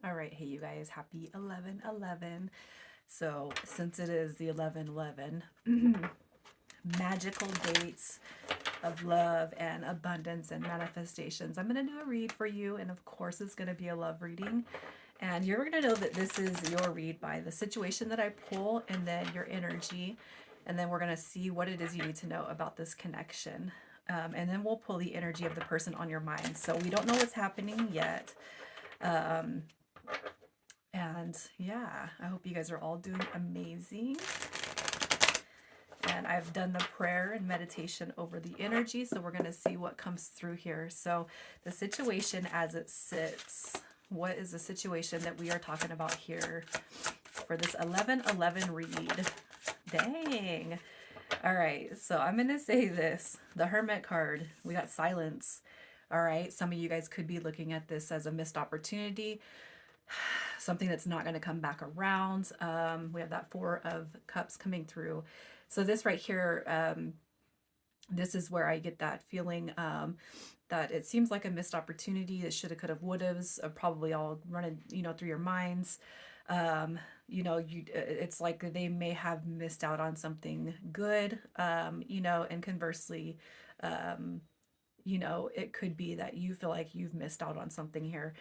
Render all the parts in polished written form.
All right, hey you guys, happy 11/11. So, since it is the 11/11, magical dates of love and abundance and manifestations, I'm going to do a read for you. And of course, it's going to be a love reading. And you're going to know that this is your read by the situation that I pull and then your energy. And then we're going to see what it is you need to know about this connection. And then we'll pull the energy of the person on your mind. So, we don't know what's happening yet. Um, And yeah, I hope you guys are all doing amazing. And I've done the prayer and meditation over the energy. So we're going to see what comes through here. So the situation as it sits. What is the situation that we are talking about here for this 11/11 read? Dang. All right. So I'm going to say this. The Hermit card. We got silence. All right. Some of you guys could be looking at this as a missed opportunity, something that's not going to come back around. We have that Four of Cups coming through. So this right here, this is where I get that feeling that it seems like a missed opportunity. It shoulda, coulda, wouldas, probably all running, through your minds. It's like they may have missed out on something good, and conversely, it could be that you feel like you've missed out on something here.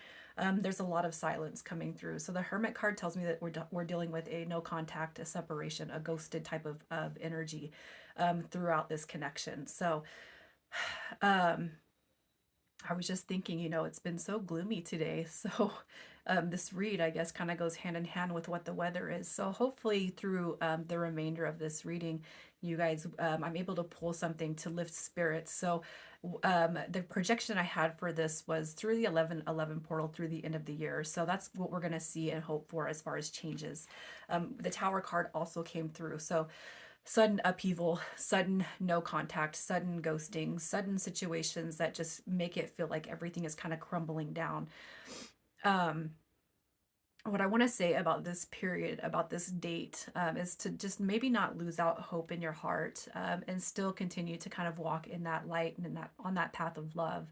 There's a lot of silence coming through. So the Hermit card tells me that we're dealing with a no contact, a separation, a ghosted type of energy throughout this connection. So um, I was just thinking, it's been so gloomy today. So this read, I guess, kind of goes hand in hand with what the weather is. So hopefully through the remainder of this reading, you guys, I'm able to pull something to lift spirits. So the projection I had for this was through the 11/11 portal through the end of the year. So that's what we're going to see and hope for as far as changes. The Tower card also came through. So sudden upheaval, sudden no contact, sudden ghosting, sudden situations that just make it feel like everything is kind of crumbling down. Um, what I want to say about this period, about this date, is to just maybe not lose out hope in your heart, and still continue to kind of walk in that light and in that on that path of love.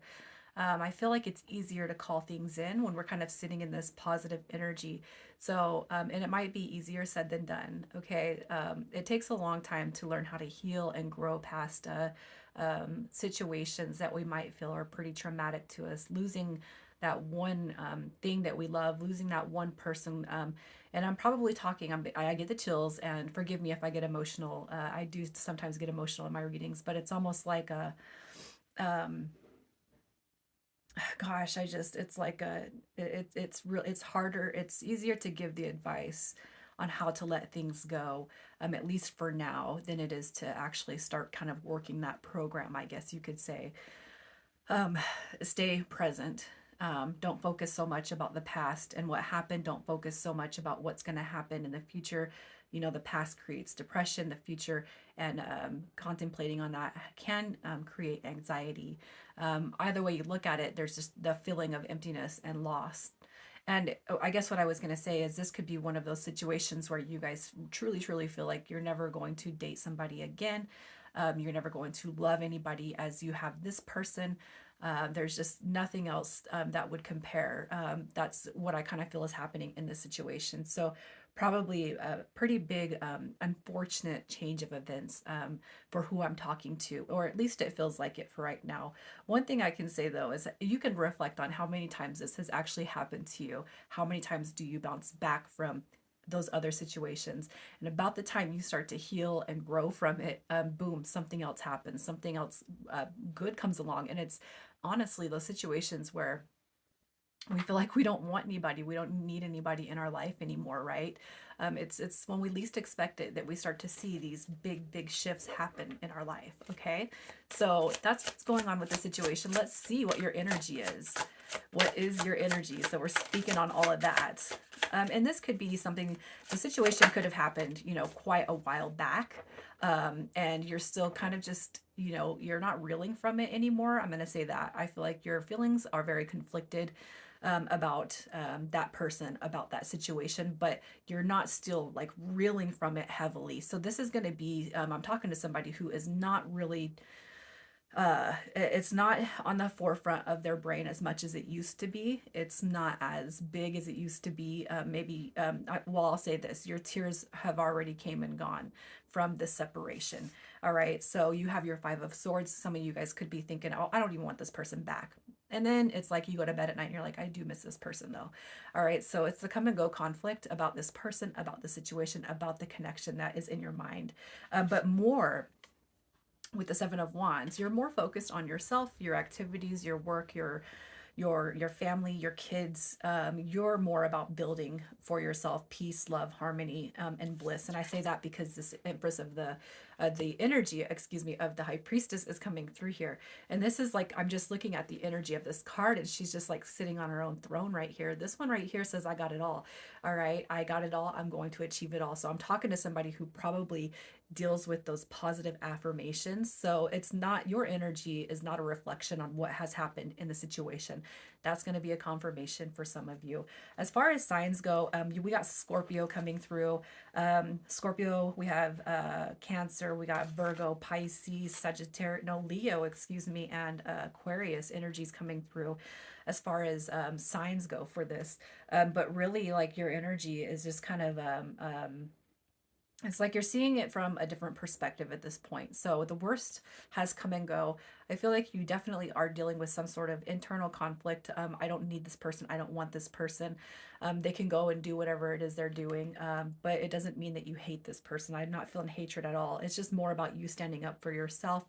I feel like it's easier to call things in when we're kind of sitting in this positive energy. So, and it might be easier said than done. Okay. It takes a long time to learn how to heal and grow past situations that we might feel are pretty traumatic to us. Losing that one thing that we love, losing that one person. And I'm probably talking, I get the chills, and forgive me if I get emotional. I do sometimes get emotional in my readings, but it's almost like um, gosh, it's like it's real, it's harder, it's easier to give the advice on how to let things go, at least for now, than it is to actually start kind of working that program, I guess you could say. um, Stay present. Don't focus so much about the past and what happened. Don't focus so much about what's going to happen in the future. The past creates depression, the future, and contemplating on that can create anxiety. Either way you look at it, there's just the feeling of emptiness and loss. And I guess what I was going to say is this could be one of those situations where you guys truly, truly feel like you're never going to date somebody again. You're never going to love anybody as you have this person. There's just nothing else that would compare. That's what I kind of feel is happening in this situation. So, probably a pretty big, unfortunate change of events for who I'm talking to, or at least it feels like it for right now. One thing I can say though is that you can reflect on how many times this has actually happened to you. How many times do you bounce back from those other situations? And about the time you start to heal and grow from it, boom, something else happens, something else good comes along. And it's honestly those situations where we feel like we don't want anybody, we don't need anybody in our life anymore, right? It's when we least expect it that we start to see these big shifts happen in our life. Okay, so that's what's going on with the situation. Let's see what your energy is. What is your energy? So we're speaking on all of that. And this could be something, the situation could have happened, quite a while back. And you're still kind of just, you're not reeling from it anymore. I'm going to say that. I feel like your feelings are very conflicted about that person, about that situation, but you're not still like reeling from it heavily. So this is going to be, I'm talking to somebody who is not really It's not on the forefront of their brain as much as it used to be. It's not as big as it used to be. Maybe, well, I'll say this: your tears have already came and gone from this separation. All right, so you have your Five of Swords. Some of you guys could be thinking, "Oh, I don't even want this person back." And then it's like you go to bed at night and you're like, I do miss this person though. All right, so it's the come and go conflict about this person, about the situation, about the connection that is in your mind. But more with the Seven of Wands, you're more focused on yourself, your activities, your work, your family, your kids. You're more about building for yourself peace, love, harmony, and bliss. And I say that because this Empress of the energy, excuse me, of the High Priestess is coming through here. And this is like, I'm just looking at the energy of this card, and she's just like sitting on her own throne right here. This one right here says, I got it all. All right, I got it all. I'm going to achieve it all. So I'm talking to somebody who probably deals with those positive affirmations. So it's not, your energy is not a reflection on what has happened in the situation. That's going to be a confirmation for some of you. As far as signs go, we got Scorpio coming through. Scorpio, we have Cancer, we got Virgo, Pisces, Sagittarius, no, Leo, excuse me, and Aquarius energies coming through as far as signs go for this. But really, like, your energy is just kind of it's like you're seeing it from a different perspective at this point. So the worst has come and go. I feel like you definitely are dealing with some sort of internal conflict. I don't need this person. I don't want this person. They can go and do whatever it is they're doing. But it doesn't mean that you hate this person. I'm not feeling hatred at all. It's just more about you standing up for yourself,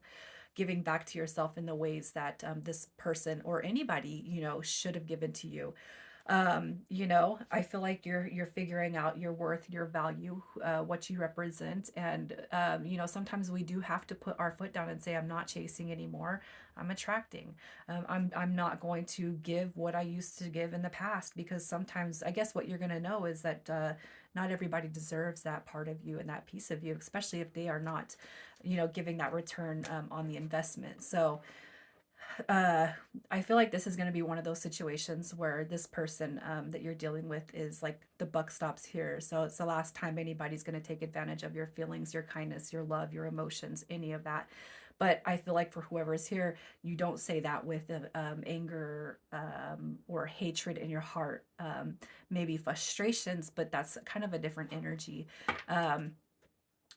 giving back to yourself in the ways that this person or anybody, should have given to you. I feel like you're figuring out your worth, your value, what you represent. And sometimes we do have to put our foot down and say, I'm not chasing anymore. I'm attracting. I'm not going to give what I used to give in the past, because sometimes I guess what you're going to know is that not everybody deserves that part of you and that piece of you, especially if they are not, giving that return on the investment. So uh I feel like this is going to be one of those situations where this person that you're dealing with is like, the buck stops here. So it's the last time anybody's going to take advantage of your feelings, your kindness, your love, your emotions, any of that. But I feel like for whoever's here, you don't say that with anger or hatred in your heart. Maybe frustrations, but that's kind of a different energy. um,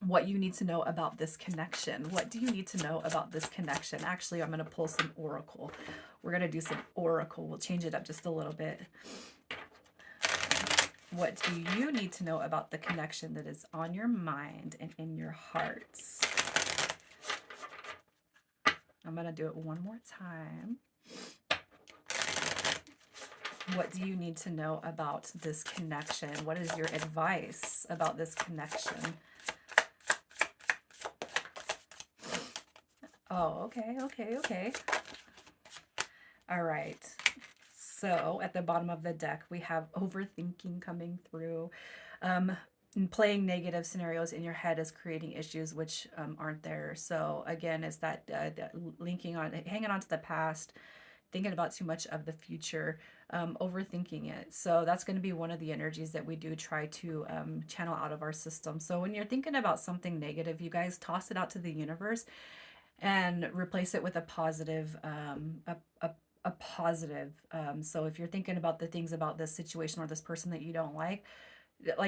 what you need to know about this connection. What do you need to know about this connection? Actually, I'm going to pull some oracle. We're going to do some oracle. We'll change it up just a little bit. What do you need to know about the connection that is on your mind and in your hearts? I'm going to do it one more time. What do you need to know about this connection? What is your advice about this connection? Oh, okay, okay, okay. All right. So at the bottom of the deck, we have overthinking coming through. And playing negative scenarios in your head is creating issues which aren't there. So again, is that linking on, hanging on to the past, thinking about too much of the future, overthinking it. So that's going to be one of the energies that we do try to channel out of our system. So when you're thinking about something negative, you guys toss it out to the universe and replace it with a positive, a positive. So if you're thinking about the things about this situation or this person that you don't like,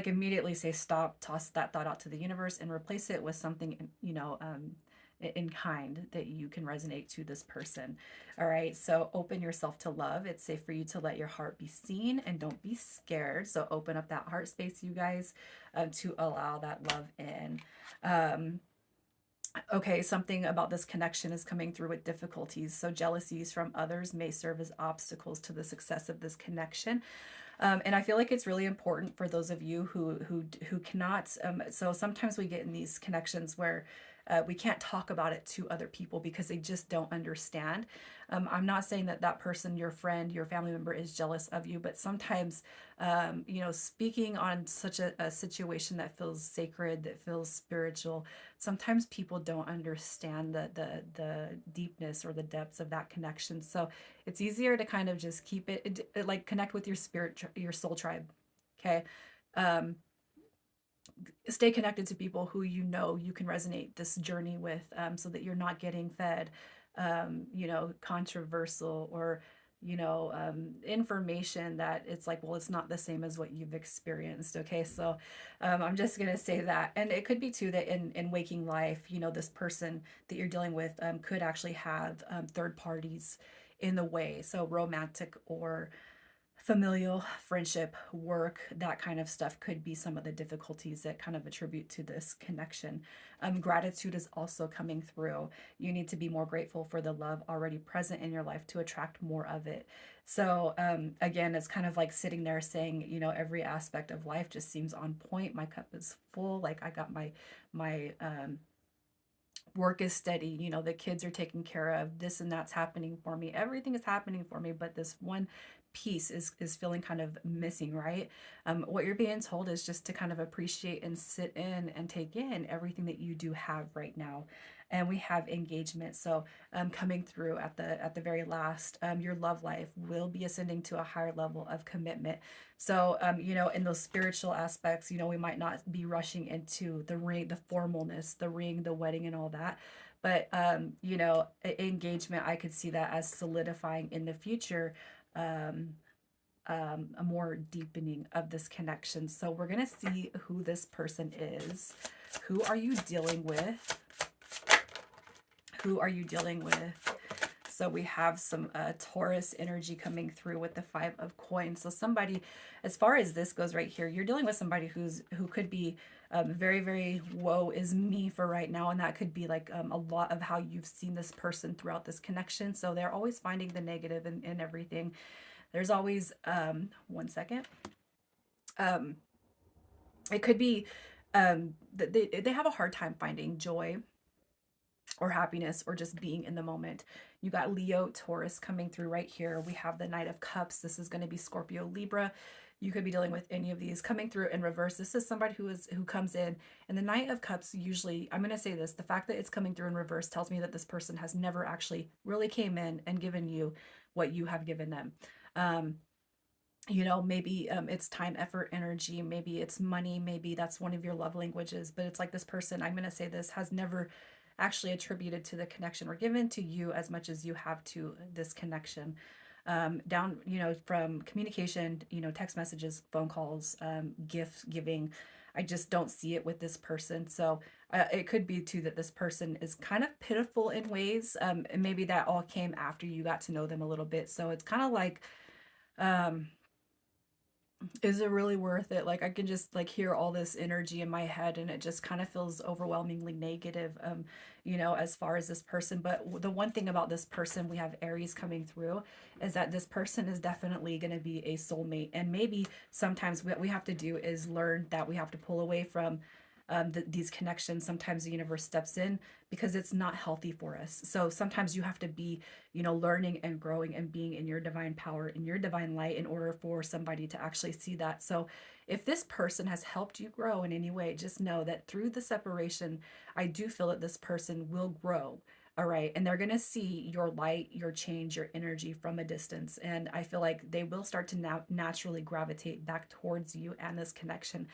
immediately say stop, toss that thought out to the universe, and replace it with something, in kind that you can resonate to this person. All right, so open yourself to love. It's safe for you to let your heart be seen and don't be scared. So open up that heart space, you guys, to allow that love in. Okay, something about this connection is coming through with difficulties. So jealousies from others may serve as obstacles to the success of this connection. And I feel like it's really important for those of you who cannot. So sometimes we get in these connections where we can't talk about it to other people because they just don't understand. I'm not saying that that person, your friend, your family member, is jealous of you, but sometimes, speaking on such a situation that feels sacred, that feels spiritual, sometimes people don't understand the deepness or the depths of that connection. So it's easier to kind of just keep it like connect with your spirit, your soul tribe. Okay. Um, Stay connected to people who you can resonate this journey with, so that you're not getting fed controversial or information that it's like, well, it's not the same as what you've experienced. Okay, so I'm just gonna say that, and it could be too that in waking life, this person that you're dealing with could actually have third parties in the way, so romantic or familial, friendship, work, that kind of stuff could be some of the difficulties that kind of attribute to this connection. Gratitude is also coming through. You need to be more grateful for the love already present in your life to attract more of it. So, again, it's kind of like sitting there saying, every aspect of life just seems on point. My cup is full. Like I got my work is steady, the kids are taken care of, this and that's happening for me, everything is happening for me, but this one piece is feeling kind of missing, right? What you're being told is just to kind of appreciate and sit in and take in everything that you do have right now. And we have engagement, so coming through at the very last, your love life will be ascending to a higher level of commitment. So, in those spiritual aspects, we might not be rushing into the ring, the formalness, the ring, the wedding, and all that. But, engagement, I could see that as solidifying in the future, um, a more deepening of this connection. So, we're going to see who this person is. Who are you dealing with? Who are you dealing with? So we have some Taurus energy coming through with the Five of Coins. So somebody, as far as this goes right here, you're dealing with somebody who could be very, very woe is me for right now. And that could be like a lot of how you've seen this person throughout this connection. So they're always finding the negative in everything. There's always, one second. Um, it could be that they have a hard time finding joy or happiness or just being in the moment. You got Leo, Taurus coming through right here. We have the Knight of Cups. This is going to be Scorpio, Libra. You could be dealing with any of these coming through in reverse. This is somebody who comes in, and the Knight of Cups usually, I'm going to say this, the fact that it's coming through in reverse tells me that this person has never actually really came in and given you what you have given them. Um, maybe it's time, effort, energy, maybe it's money, maybe that's one of your love languages, but it's like this person, I'm going to say this, has never actually attributed to the connection or given to you as much as you have to this connection. Down, from communication, text messages, phone calls, gift giving. I just don't see it with this person. So it could be too that this person is kind of pitiful in ways. And maybe that all came after you got to know them a little bit. So it's kind of like, um, is it really worth it? Like I can just like hear all this energy in my head and it just kind of feels overwhelmingly negative, as far as this person. But the one thing about this person, we have Aries coming through, is that this person is definitely going to be a soulmate. And maybe sometimes what we have to do is learn that we have to pull away from these connections. Sometimes the universe steps in because it's not healthy for us. So sometimes you have to be, learning and growing and being in your divine power, in your divine light, in order for somebody to actually see that. So if this person has helped you grow in any way, just know that through the separation, I do feel that this person will grow. All right. And they're going to see your light, your change, your energy from a distance. And I feel like they will start to naturally gravitate back towards you and this connection.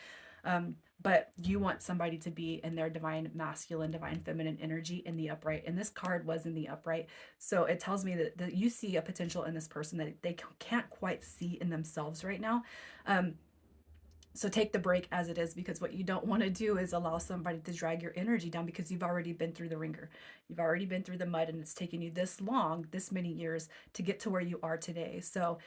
But you want somebody to be in their divine masculine, divine feminine energy in the upright. And this card was in the upright. So it tells me that you see a potential in this person that they can't quite see in themselves right now. Um, so take the break as it is, because what you don't want to do is allow somebody to drag your energy down, because you've already been through the ringer. You've already been through the mud, and it's taken you this long, this many years to get to where you are today. So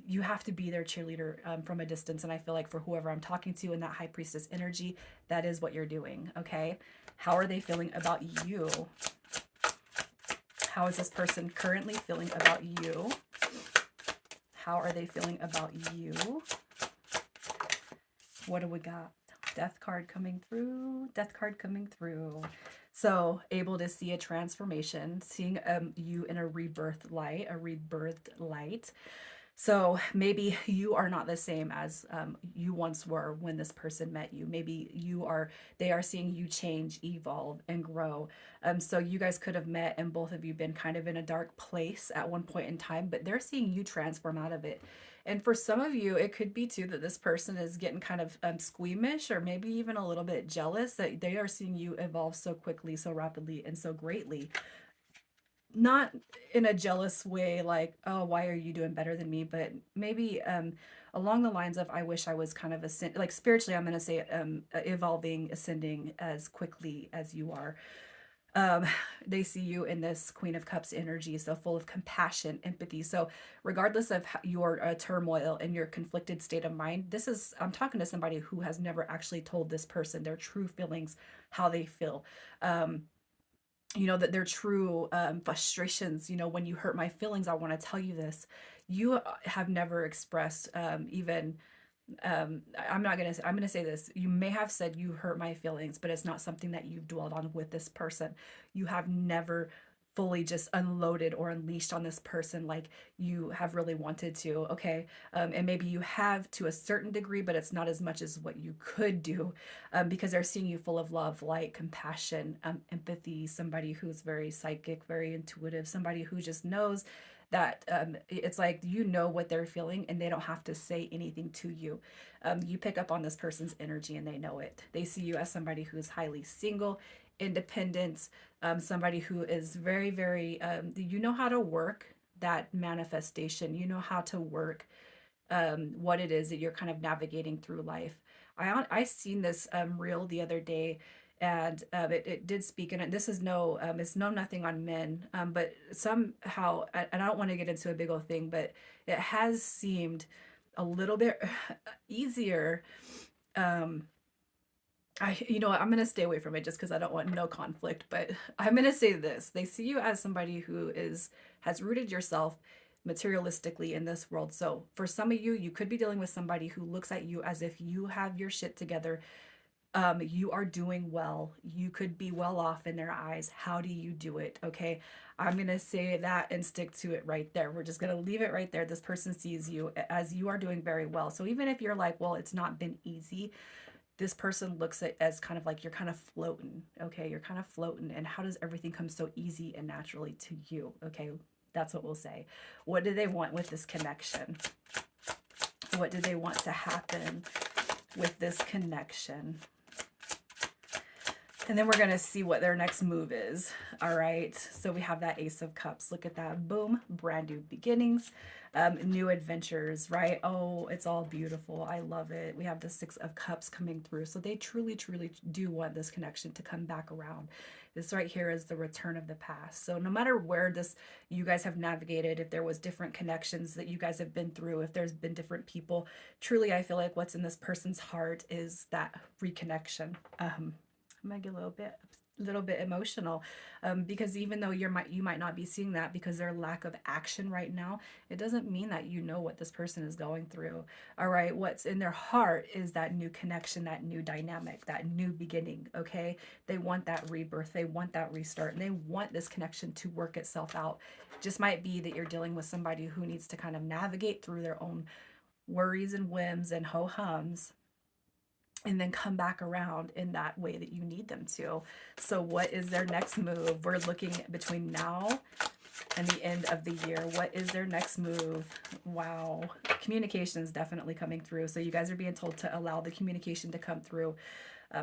you have to be their cheerleader from a distance. And I feel like for whoever I'm talking to in that high priestess energy, that is what you're doing. Okay. How are they feeling about you? How is this person currently feeling about you? How are they feeling about you? What do we got? Death card coming through. Death card coming through. So able to see a transformation, seeing you in a rebirth light, a rebirthed light. So maybe you are not the same as you once were when this person met you. Maybe they are seeing you change, evolve, and grow. So you guys could have met and both of you been kind of in a dark place at one point in time, but they're seeing you transform out of it. And for some of you, it could be too that this person is getting kind of squeamish or maybe even a little bit jealous that they are seeing you evolve so quickly, so rapidly, and so greatly. not in a jealous way, like, oh, why are you doing better than me? But maybe along the lines of, I wish I was kind of like spiritually, I'm going to say evolving, ascending as quickly as you are. um, they see you in this Queen of Cups energy, so full of compassion, empathy. So, regardless of your turmoil and your conflicted state of mind, I'm talking to somebody who has never actually told this person their true feelings, how they feel. Um, that their true frustrations, when you hurt my feelings, I want to tell you this. You have never expressed even I'm gonna say this. You may have said you hurt my feelings, but it's not something that you've dwelled on with this person. You have never fully just unloaded or unleashed on this person like you have really wanted to. Okay. And maybe you have to a certain degree, but it's not as much as what you could do, because they're seeing you full of love, light, compassion, empathy, somebody who's very psychic, very intuitive, somebody who just knows that it's like what they're feeling and they don't have to say anything to you. You pick up on this person's energy and they know it. They see you as somebody who is highly single, independent, somebody who is very, very, you know how to work that manifestation, you know how to work what it is that you're kind of navigating through life. I seen this reel the other day, and it did speak, and this is it's no nothing on men, but somehow, and I don't want to get into a big old thing, but it has seemed a little bit easier. Um, I'm going to stay away from it just because I don't want no conflict, but I'm going to say this. They see you as somebody has rooted yourself materialistically in this world. So for some of you, you could be dealing with somebody who looks at you as if you have your shit together. You are doing well. You could be well off in their eyes. How do you do it? Okay. I'm going to say that and stick to it right there. We're just going to leave it right there. This person sees you as you are doing very well. So even if you're like, well, it's not been easy, this person looks at as kind of like you're kind of floating. Okay, you're kind of floating, and how does everything come so easy and naturally to you? Okay, that's what we'll say. What do they want with this connection? What do they want to happen with this connection? And then we're going to see what their next move is. All right. So we have that Ace of Cups. Look at that. Boom. Brand new beginnings, new adventures, right? Oh, it's all beautiful. I love it. We have the Six of Cups coming through. So they truly, truly do want this connection to come back around. This right here is the return of the past. So no matter where you guys have navigated, if there was different connections that you guys have been through, if there's been different people, truly, I feel like what's in this person's heart is that reconnection. I might get a little bit emotional, because even though you might not be seeing that because their lack of action right now, it doesn't mean that you know what this person is going through. All right, what's in their heart is that new connection, that new dynamic, that new beginning. Okay, they want that rebirth, they want that restart, and they want this connection to work itself out. Just might be that you're dealing with somebody who needs to kind of navigate through their own worries and whims and ho hums, and then come back around in that way that you need them to. So what is their next move? We're looking between now and the end of the year. What is their next move? Wow. Communication is definitely coming through. So you guys are being told to allow the communication to come through.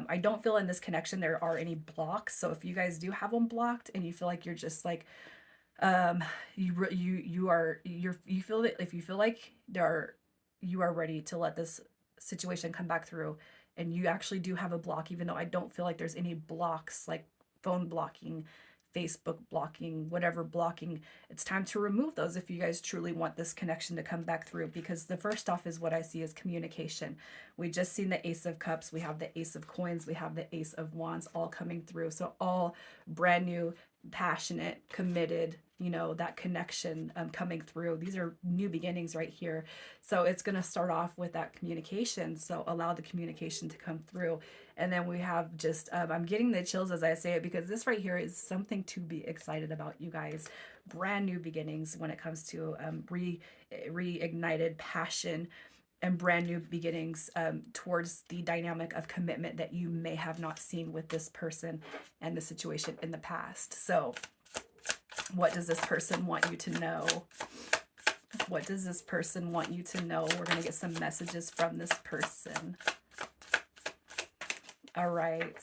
I don't feel in this connection there are any blocks. So if you guys do have them blocked and you feel like you're just like, you feel that if you feel like you are ready to let this situation come back through, and you actually do have a block, even though I don't feel like there's any blocks like phone blocking, Facebook blocking, whatever blocking. It's time to remove those if you guys truly want this connection to come back through, because the first off is what I see is communication. We just seen the Ace of Cups, we have the Ace of Coins, we have the Ace of Wands all coming through. So all brand new, passionate, committed, that connection coming through. These are new beginnings right here. So it's going to start off with that communication. So allow the communication to come through. And then we have just, I'm getting the chills as I say it, because this right here is something to be excited about, you guys. Brand new beginnings when it comes to reignited passion and brand new beginnings towards the dynamic of commitment that you may have not seen with this person and the situation in the past. So what does this person want you to know? What does this person want you to know? We're going to get some messages from this person. All right.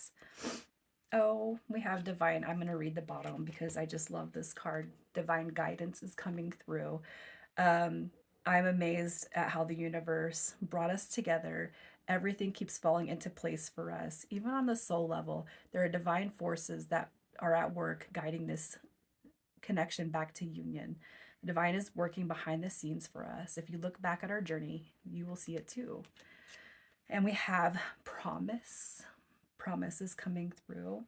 Oh, we have divine. I'm going to read the bottom because I just love this card. Divine guidance is coming through. Um, I'm amazed at how the universe brought us together. Everything keeps falling into place for us. Even on the soul level, there are divine forces that are at work guiding this connection back to union. The divine is working behind the scenes for us. If you look back at our journey, you will see it too. And we have promise. Promise is coming through.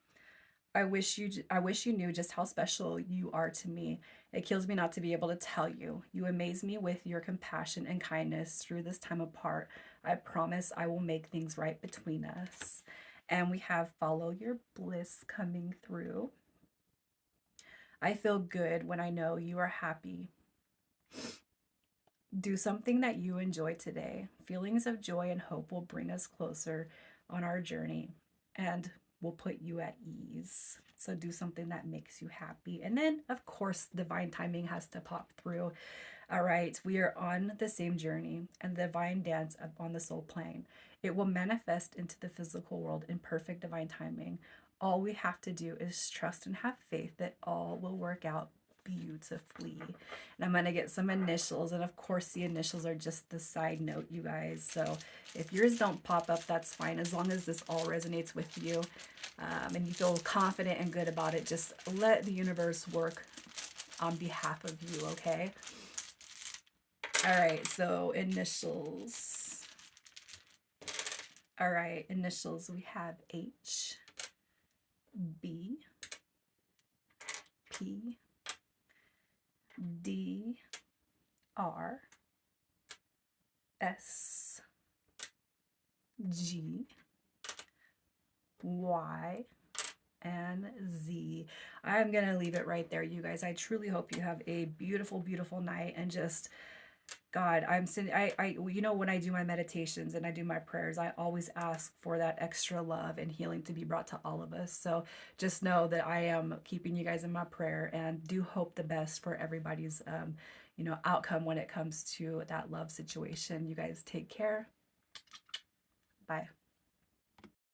I wish you knew just how special you are to me. It kills me not to be able to tell you. You amaze me with your compassion and kindness through this time apart. I promise I will make things right between us. And we have follow your bliss coming through. I feel good when I know you are happy. Do something that you enjoy today. Feelings of joy and hope will bring us closer on our journey and will put you at ease. So do something that makes you happy. And then, of course, divine timing has to pop through. All right, we are on the same journey and the divine dance up on the soul plane. It will manifest into the physical world in perfect divine timing. All we have to do is trust and have faith that all will work out beautifully. And I'm going to get some initials. And of course, the initials are just the side note, you guys. So if yours don't pop up, that's fine. As long as this all resonates with you and you feel confident and good about it, just let the universe work on behalf of you, okay? All right, so initials. All right, initials. We have H, B, P, D, R, S, G, Y, and Z. I'm going to leave it right there, you guys. I truly hope you have a beautiful, beautiful night and just God, I'm sitting, you know, when I do my meditations and I do my prayers, I always ask for that extra love and healing to be brought to all of us. So just know that I am keeping you guys in my prayer and do hope the best for everybody's, outcome when it comes to that love situation. You guys take care. Bye.